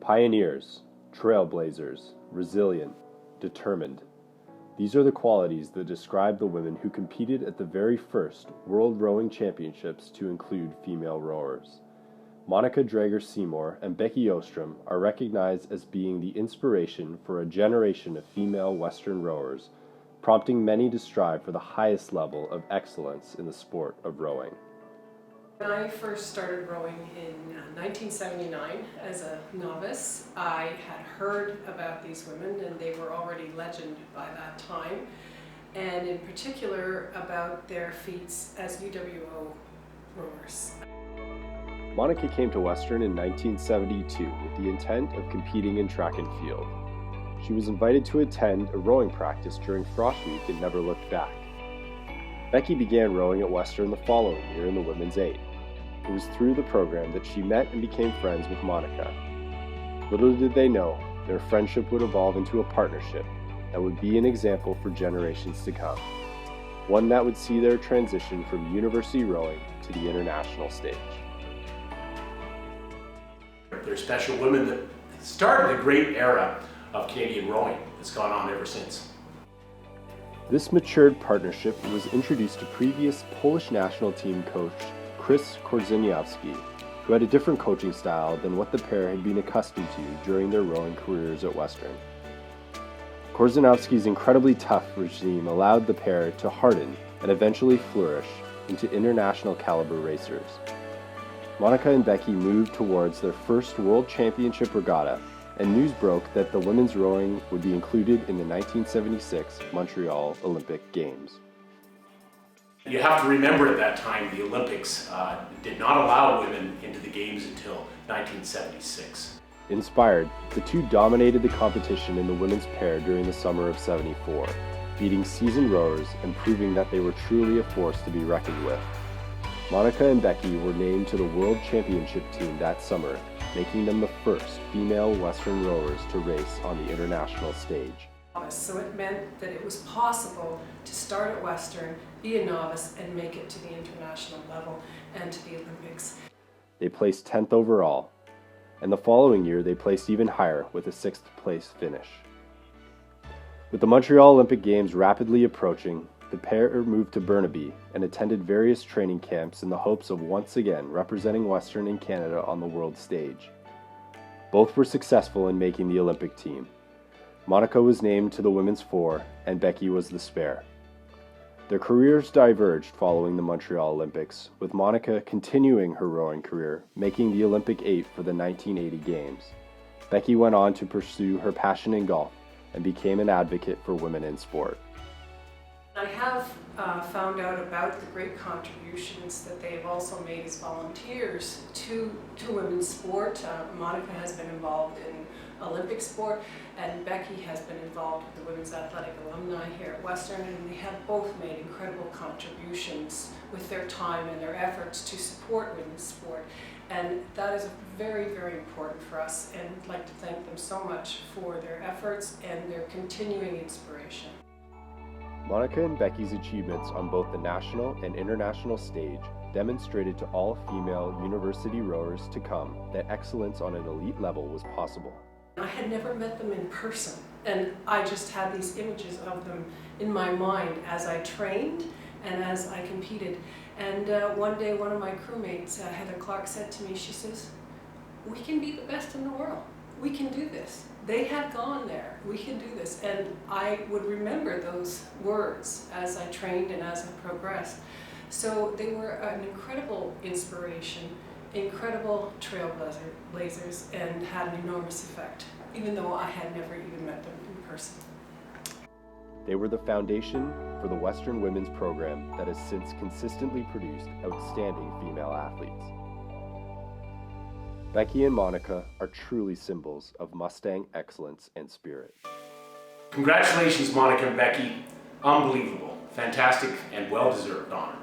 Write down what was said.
Pioneers, trailblazers, resilient, determined. These are the qualities that describe the women who competed at the very first World Rowing Championships to include female rowers. Monika Draegar-Seyomour and Becky Ostrom are recognized as being the inspiration for a generation of female Western rowers, prompting many to strive for the highest level of excellence in the sport of rowing. When I first started rowing in 1979 as a novice, I had heard about these women, and they were already legend by that time, and in particular about their feats as UWO rowers. Monika came to Western in 1972 with the intent of competing in track and field. She was invited to attend a rowing practice during Frost Week and never looked back. Becky began rowing at Western the following year in the Women's 8. It was through the program that she met and became friends with Monika. Little did they know, their friendship would evolve into a partnership that would be an example for generations to come. One that would see their transition from university rowing to the international stage. They're special women that started a great era of Canadian rowing that's gone on ever since. This matured partnership was introduced to previous Polish national team coach Chris Korzeniowski, who had a different coaching style than what the pair had been accustomed to during their rowing careers at Western. Korzeniowski's incredibly tough regime allowed the pair to harden and eventually flourish into international caliber racers. Monika and Becky moved towards their first World Championship regatta, and news broke that the women's rowing would be included in the 1976 Montreal Olympic Games. You have to remember at that time the Olympics did not allow women into the Games until 1976. Inspired, the two dominated the competition in the women's pair during the summer of '74, beating seasoned rowers and proving that they were truly a force to be reckoned with. Monika and Becky were named to the World Championship team that summer, making them the first female Western rowers to race on the international stage. So it meant that it was possible to start at Western, be a novice, and make it to the international level and to the Olympics. They placed 10th overall, and the following year they placed even higher with a 6th place finish. With the Montreal Olympic Games rapidly approaching, the pair moved to Burnaby and attended various training camps in the hopes of once again representing Western and Canada on the world stage. Both were successful in making the Olympic team. Monika was named to the women's 4, and Becky was the spare. Their careers diverged following the Montreal Olympics, with Monika continuing her rowing career, making the Olympic 8 for the 1980 Games. Becky went on to pursue her passion in golf and became an advocate for women in sport. I have found out about the great contributions that they have also made as volunteers to women's sport. Monika has been involved in Olympic sport, and Becky has been involved with the Women's Athletic Alumni here at Western, and they have both made incredible contributions with their time and their efforts to support women's sport. And that is very, very important for us, and I'd like to thank them so much for their efforts and their continuing inspiration. Monika and Becky's achievements on both the national and international stage demonstrated to all female university rowers to come that excellence on an elite level was possible. I had never met them in person, and I just had these images of them in my mind as I trained and as I competed. And one day one of my crewmates, Heather Clark, said to me, she says, "We can be the best in the world. We can do this. They had gone there. We can do this." And I would remember those words as I trained and as I progressed. So they were an incredible inspiration, incredible trailblazers, and had an enormous effect, even though I had never even met them in person. They were the foundation for the Western women's program that has since consistently produced outstanding female athletes. Becky and Monika are truly symbols of Mustang excellence and spirit. Congratulations, Monika and Becky. Unbelievable, fantastic, and well-deserved honor.